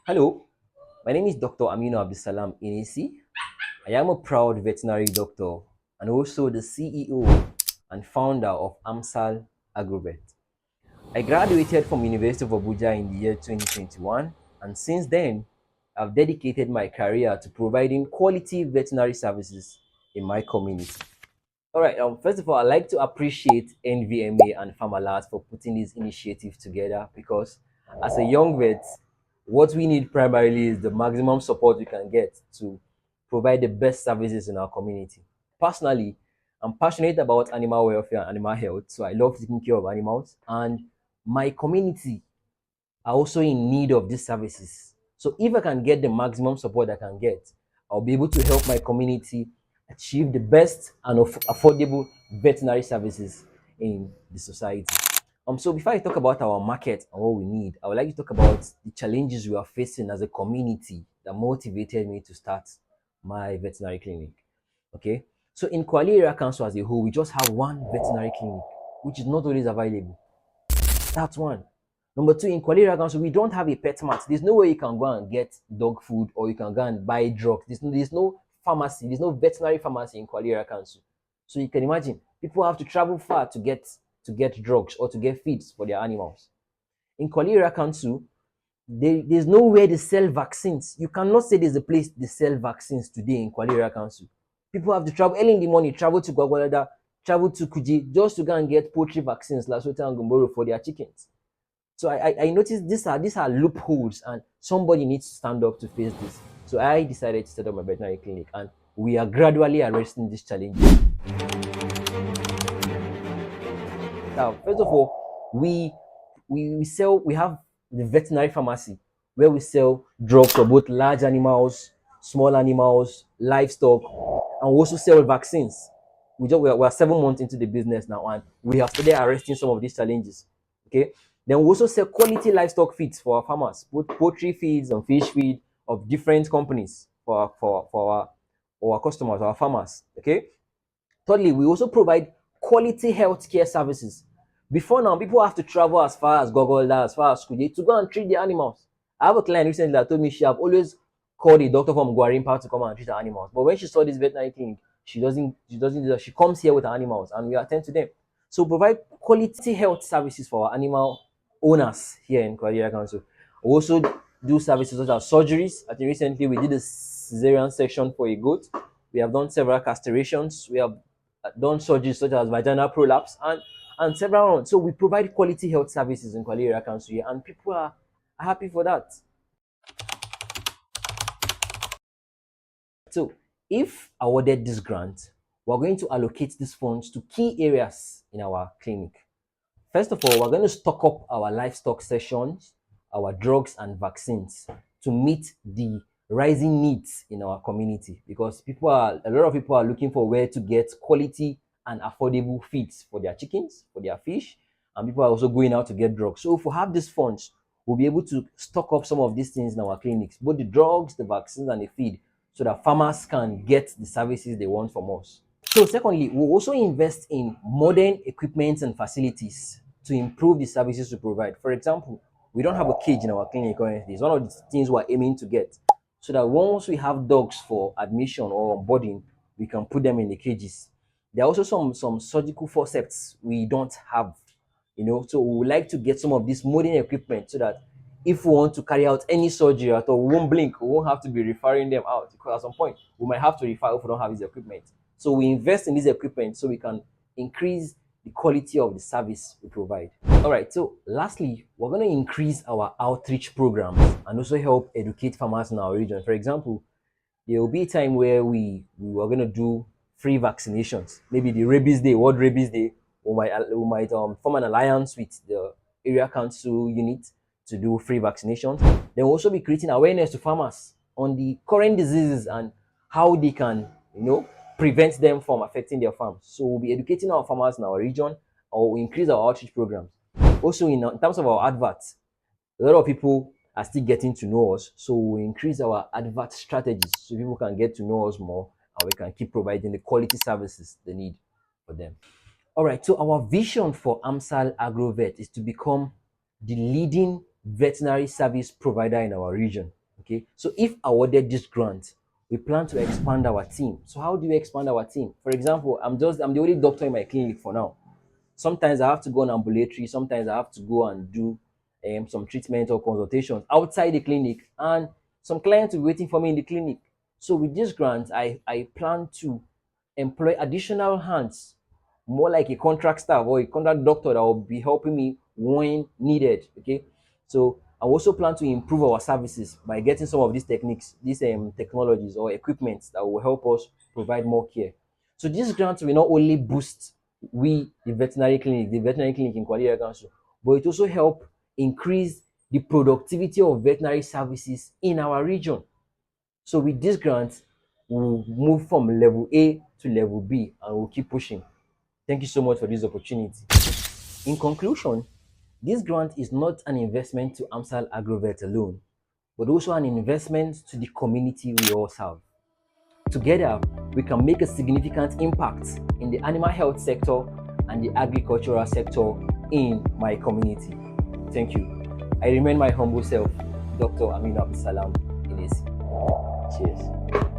Hello, my name is Dr. Aminu Abdusalam Inisi. I am a proud veterinary doctor and also the CEO and founder of AMSAL Agrovet. I graduated from University of Abuja in the year 2021, and since then, I've dedicated my career to providing quality veterinary services in my community. All right, first of all, I'd like to appreciate NVMA and Farmalart for putting this initiative together because as a young vet, what we need primarily is the maximum support we can get to provide the best services in our community. Personally, I'm passionate about animal welfare and animal health, so I love taking care of animals, and my community are also in need of these services. So if I can get the maximum support I can get, I'll be able to help my community achieve the best and affordable veterinary services in the society. So before I talk about our market and what we need, I would like to talk about the challenges we are facing as a community that motivated me to start my veterinary clinic. Okay. So in Kuala Area Council as a whole, we just have one veterinary clinic, which is not always available. That's one. Number two, in Kuala Council, we don't have a pet mart. There's no way you can go and get dog food or you can go and buy drugs. There's no pharmacy, there's no veterinary pharmacy in Kuala Council. So you can imagine people have to travel far to get drugs or to get feeds for their animals. In Kuala Council, there's nowhere they sell vaccines. You cannot say there's a place they sell vaccines today in Kuala Council. People have to travel early in the morning, travel to Gwagwalada, travel to Kuji just to go and get poultry vaccines, Lasota and Gumboro for their chickens. So I noticed these are loopholes, and somebody needs to stand up to face this. So I decided to set up my veterinary clinic, and we are gradually arresting this challenge. Now, first of all, we have the veterinary pharmacy where we sell drugs for both large animals, small animals, livestock, and we also sell vaccines. We are 7 months into the business now, and we have started arresting some of these challenges. Okay. Then we also sell quality livestock feeds for our farmers, both poultry feeds and fish feed of different companies for our customers, our farmers. Okay. Thirdly, we also provide quality healthcare services. Before now, people have to travel as far as Gogolda, as far as Kuje to go and treat the animals. I have a client recently that told me she have always called a doctor from Guarimpa to come and treat her animals. But when she saw this veterinary clinic, she doesn't do that. She comes here with her animals and we attend to them. So provide quality health services for our animal owners here in Kuala Council. We also do services such as surgeries. I think recently we did a cesarean section for a goat. We have done several castrations. We have done surgeries such as vaginal prolapse and several ones. So we provide quality health services in Kuala Area Council here, and people are happy for that. So if awarded this grant, we're going to allocate these funds to key areas in our clinic. First of all, we're going to stock up our livestock sessions, our drugs and vaccines to meet the rising needs in our community, because a lot of people are looking for where to get quality and affordable feeds for their chickens, for their fish, and people are also going out to get drugs. So if we have these funds, we'll be able to stock up some of these things in our clinics, both the drugs, the vaccines, and the feed, so that farmers can get the services they want from us. So secondly, we'll also invest in modern equipment and facilities to improve the services we provide. For example, we don't have a cage in our clinic currently. It's one of the things we're aiming to get, so that once we have dogs for admission or onboarding, we can put them in the cages. There are also some surgical forceps we don't have, so we would like to get some of this modern equipment so that if we want to carry out any surgery at all, we won't blink, we won't have to be referring them out, because at some point we might have to refer if we don't have this equipment. So we invest in this equipment so we can increase the quality of the service we provide. All right, so lastly, we're going to increase our outreach programs and also help educate farmers in our region. For example, there will be a time where we are going to do free vaccinations. Maybe the rabies day, World Rabies Day, we might form an alliance with the area council unit to do free vaccinations. Then we'll also be creating awareness to farmers on the current diseases and how they can, prevent them from affecting their farms. So we'll be educating our farmers in our region, or we increase our outreach programs. Also, in terms of our adverts, a lot of people are still getting to know us, so we increase our advert strategies so people can get to know us more, and we can keep providing the quality services they need for them. All right, so our vision for AMSAL Agrovet is to become the leading veterinary service provider in our region. Okay, so if awarded this grant, we plan to expand our team. So how do we expand our team? For example, I'm the only doctor in my clinic for now. Sometimes I have to go on ambulatory, sometimes I have to go and do some treatment or consultations outside the clinic, and some clients will be waiting for me in the clinic. So with this grant, I plan to employ additional hands, more like a contract staff or a contract doctor that will be helping me when needed. Okay, so I also plan to improve our services by getting some of these techniques, these technologies or equipment that will help us provide more care. So this grant will not only boost the veterinary clinic in Kwali Area Council, but it also help increase the productivity of veterinary services in our region. So with this grant, we'll move from level A to level B and we'll keep pushing. Thank you so much for this opportunity. In conclusion, this grant is not an investment to AMSAL Agrovet alone, but also an investment to the community we all serve. Together, we can make a significant impact in the animal health sector and the agricultural sector in my community. Thank you. I remain my humble self, Dr. Aminu Abdulsalam Inesi. Cheers.